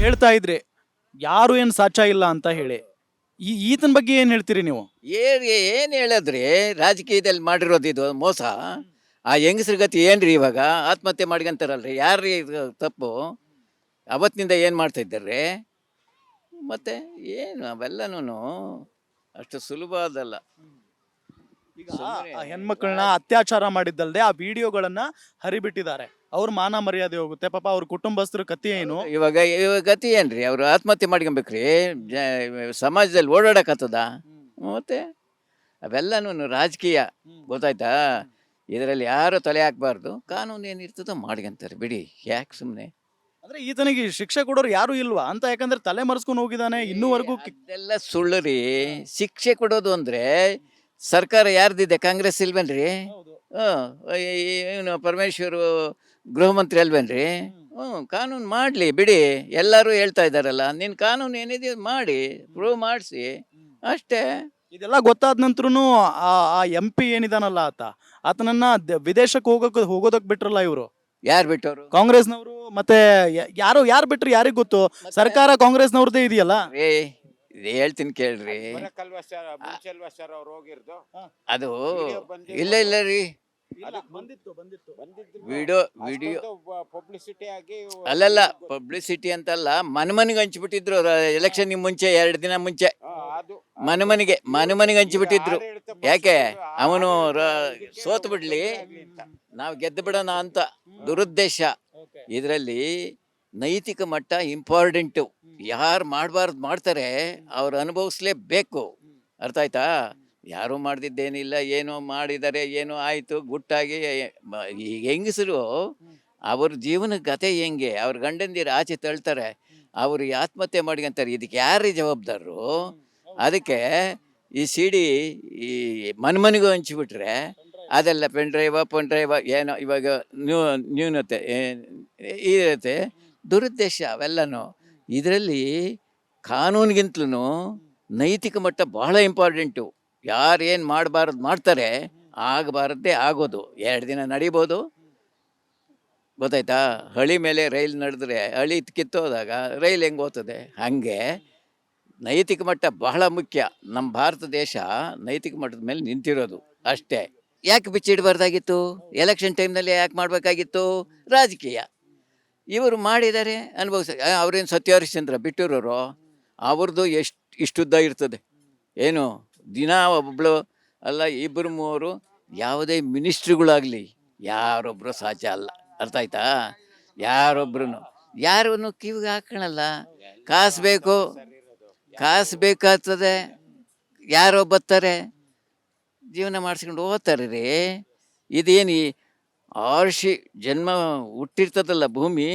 ಹೇಳ್ತಾ ಇದ್ರಿ ಯಾರು ಏನು ಸಾಚಾ ಇಲ್ಲ ಅಂತ ಹೇಳಿ. ಈತನ ಬಗ್ಗೆ ಏನು ಹೇಳ್ತೀರಿ ನೀವು? ಏನು ಹೇಳಿದ್ರಿ, ರಾಜಕೀಯದಲ್ಲಿ ಮಾಡಿರೋದು ಇದು ಮೋಸ. ಆ ಹೆಂಗಸ್ರ ಗತಿ ಏನ್ರಿ ಇವಾಗ? ಆತ್ಮಹತ್ಯೆ ಮಾಡ್ಕೊಂತಾರಲ್ರಿ, ಯಾರ್ರೀ ಇದು ತಪ್ಪು? ಅವತ್ತಿನಿಂದ ಏನು ಮಾಡ್ತಾ ಇದ್ದಾರ್ರಿ? ಮತ್ತೆ ಏನು ಅವೆಲ್ಲನೂ ಅಷ್ಟು ಸುಲಭ ಅದಲ್ಲ. ಈಗ ಆ ಹೆಣ್ಮಕ್ಳನ್ನ ಅತ್ಯಾಚಾರ ಮಾಡಿದ್ದಲ್ದೆ ಆ ವಿಡಿಯೋಗಳನ್ನ ಹರಿಬಿಟ್ಟಿದ್ದಾರೆ. ಅವ್ರ ಮಾನ ಮರ್ಯಾದೆ ಹೋಗುತ್ತೆ, ಪಾಪ ಅವ್ರ ಕುಟುಂಬಸ್ಥರ ಕಥೆ ಏನು? ಇವಾಗ ಗತಿ ಏನ್ರಿ? ಅವರು ಆತ್ಮಹತ್ಯೆ ಮಾಡ್ಕೊಬೇಕ್ರಿ? ಸಮಾಜದಲ್ಲಿ ಓಡಾಡಕತ್ತದ? ಮತ್ತೆ ಅವೆಲ್ಲನೂ ರಾಜಕೀಯ, ಗೊತ್ತಾಯ್ತಾ? ಇದರಲ್ಲಿ ಯಾರು ತಲೆ ಹಾಕ್ಬಾರ್ದು. ಕಾನೂನು ಏನಿರ್ತದೋ ಮಾಡ್ಕೊಂತಾರೆ ಬಿಡಿ, ಯಾಕೆ ಸುಮ್ಮನೆ? ಅಂದ್ರೆ ಈತನಿಗೆ ಶಿಕ್ಷೆ ಕೊಡೋರು ಯಾರು ಇಲ್ವಾ ಅಂತ? ಯಾಕಂದ್ರೆ ತಲೆ ಮರೆಸ್ಕೊಂಡು ಹೋಗಿದ್ದಾನೆ ಇನ್ನೂವರೆಗೂ. ಅದೆಲ್ಲ ಸುಳ್ಳು ರೀ. ಶಿಕ್ಷೆ ಕೊಡೋದು ಅಂದ್ರೆ ಸರ್ಕಾರ ಯಾರ್ದಿದೆ? ಕಾಂಗ್ರೆಸ್ ಇಲ್ವೇನ್ರಿ? ಇವನು ಪರಮೇಶ್ವರ್ ಗೃಹ ಮಂತ್ರಿ ಅಲ್ವೇನ್ರಿ? ಕಾನೂನು ಮಾಡಲಿ ಬಿಡಿ. ಎಲ್ಲರೂ ಹೇಳ್ತಾ ಇದ್ದಾರಲ್ಲ, ನಿನ್ನ ಕಾನೂನು ಏನಿದೆ ಮಾಡಿ, ಪ್ರೂವ್ ಮಾಡಿಸಿ ಅಷ್ಟೇ. ಇದೆಲ್ಲ ಗೊತ್ತಾದ ನಂತರೂ ಆ MP ಏನಿದಾನಲ್ಲ ಆತನನ್ನ ವಿದೇಶಕ್ಕೆ ಹೋಗೋದಕ್ ಬಿಟ್ರಲ್ಲ ಇವರು. ಯಾರು ಬಿಟ್ಟವರು? ಕಾಂಗ್ರೆಸ್ನವರು. ಮತ್ತೆ ಯಾರು ಬಿಟ್ರು ಯಾರಿಗ್ ಗೊತ್ತು? ಸರ್ಕಾರ ಕಾಂಗ್ರೆಸ್ನವ್ರದೇ ಇದೆಯಲ್ಲ. ಹೇಳ್ತೀನಿ ಕೇಳ್ರಿ. ಅದು ಇಲ್ಲ ಇಲ್ಲ ರೀ, ವಿಡಿಯೋ ಪಬ್ಲಿಸಿಟಿ ಆಗಿ ಅಲ್ಲಲ್ಲ, ಪಬ್ಲಿಸಿಟಿ ಅಂತಲ್ಲ, ಮನೆಗೆ ಹಂಚ್ಬಿಟ್ಟಿದ್ರು. ಎಲೆಕ್ಷನ್ ಮುಂಚೆ 2 ದಿನ ಮುಂಚೆ ಮನೆಗೆ ಹಂಚ್ಬಿಟ್ಟಿದ್ರು. ಯಾಕೆ? ಅವನು ಸೋತ್ ಬಿಡ್ಲಿ, ನಾವು ಗೆದ್ದು ಬಿಡೋಣ ಅಂತ ದುರುದ್ದೇಶ. ಇದರಲ್ಲಿ ನೈತಿಕ ಮಟ್ಟ ಇಂಪಾರ್ಟೆಂಟು. ಯಾರು ಮಾಡಬಾರ್ದು ಮಾಡ್ತಾರೆ, ಅವ್ರು ಅನುಭವಿಸ್ಲೇಬೇಕು. ಅರ್ಥ ಆಯ್ತಾ? ಯಾರೂ ಮಾಡ್ದಿದ್ದೇನಿಲ್ಲ, ಏನೋ ಮಾಡಿದ್ದಾರೆ, ಏನೋ ಆಯಿತು ಗುಟ್ಟಾಗಿ. ಈ ಹೆಂಗಸರು ಅವ್ರ ಜೀವನ ಕತೆ ಹೆಂಗೆ, ಅವ್ರ ಗಂಡಂದಿರು ಆಚೆ ತಳ್ತಾರೆ, ಅವರು ಆತ್ಮಹತ್ಯೆ ಮಾಡ್ಕೊಂತಾರೆ. ಇದಕ್ಕೆ ಯಾರೇ ಜವಾಬ್ದಾರರು? ಅದಕ್ಕೆ ಈ ಸಿಡಿ ಈ ಮನೆಗೂ ಹಂಚಿಬಿಟ್ರೆ ಅದೆಲ್ಲ ಪೆನ್ ಡ್ರೈವ ಏನೋ ಇವಾಗ ನ್ಯೂನತೆ ಇರುತ್ತೆ, ದುರುದ್ದೇಶ ಅವೆಲ್ಲನೂ. ಇದರಲ್ಲಿ ಕಾನೂನಿಗಿಂತಲೂ ನೈತಿಕ ಮಟ್ಟ ಬಹಳ ಇಂಪಾರ್ಟೆಂಟು. ಯಾರು ಏನು ಮಾಡಬಾರ್ದು ಮಾಡ್ತಾರೆ, ಆಗಬಾರದ್ದೇ ಆಗೋದು. 2 ದಿನ ನಡಿಬೋದು, ಗೊತ್ತಾಯ್ತಾ? ಹಳಿ ಮೇಲೆ ರೈಲ್ ನಡೆದ್ರೆ ಹಳಿ ಕಿತ್ತೋದಾಗ ರೈಲ್ ಹೆಂಗೆ ಹೋಗ್ತದೆ? ಹಾಗೆ ನೈತಿಕ ಮಟ್ಟ ಬಹಳ ಮುಖ್ಯ. ನಮ್ಮ ಭಾರತ ದೇಶ ನೈತಿಕ ಮಟ್ಟದ ಮೇಲೆ ನಿಂತಿರೋದು ಅಷ್ಟೇ. ಯಾಕೆ ಬಿಚ್ಚಿಡಬಾರ್ದಾಗಿತ್ತು? ಎಲೆಕ್ಷನ್ ಟೈಮ್ನಲ್ಲಿ ಯಾಕೆ ಮಾಡಬೇಕಾಗಿತ್ತು? ರಾಜಕೀಯ. ಇವರು ಮಾಡಿದ್ದಾರೆ, ಅನುಭವಿಸ. ಅವ್ರೇನು ಸತ್ಯ ಹರಿಶ್ಚಂದ್ರ ಬಿಟ್ಟಿರೋರು? ಅವ್ರದ್ದು ಇಷ್ಟುದ್ದ ಇರ್ತದೆ. ಏನು ದಿನ ಒಬ್ಬಳು ಅಲ್ಲ, 2-3 ಯಾವುದೇ ಮಿನಿಸ್ಟ್ರಿಗಳಾಗಲಿ ಯಾರೊಬ್ಬರು ಸಾಚ ಅಲ್ಲ. ಅರ್ಥ ಆಯ್ತಾ? ಯಾರನ್ನು ಕಿವಿಗೆ ಹಾಕೋಣಲ್ಲ. ಕಾಸು ಬೇಕಾಗ್ತದೆ, ಯಾರೋ ಬರ್ತಾರೆ, ಜೀವನ ಮಾಡಿಸ್ಕೊಂಡು ಹೋಗ್ತಾರೆ ರೀ. ಇದೇನು ಆರ್ಷಿ ಜನ್ಮ ಹುಟ್ಟಿರ್ತದಲ್ಲ ಭೂಮಿ,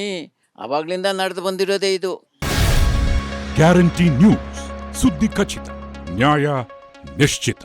ಅವಾಗ್ಲಿಂದ ನಡೆದು ಬಂದಿರೋದೇ ಇದು. ಗ್ಯಾರಂಟಿ ನ್ಯೂಸ್, ಸುದ್ದಿ ಖಚಿತ, ನ್ಯಾಯ ನಿಶ್ಚಿತ.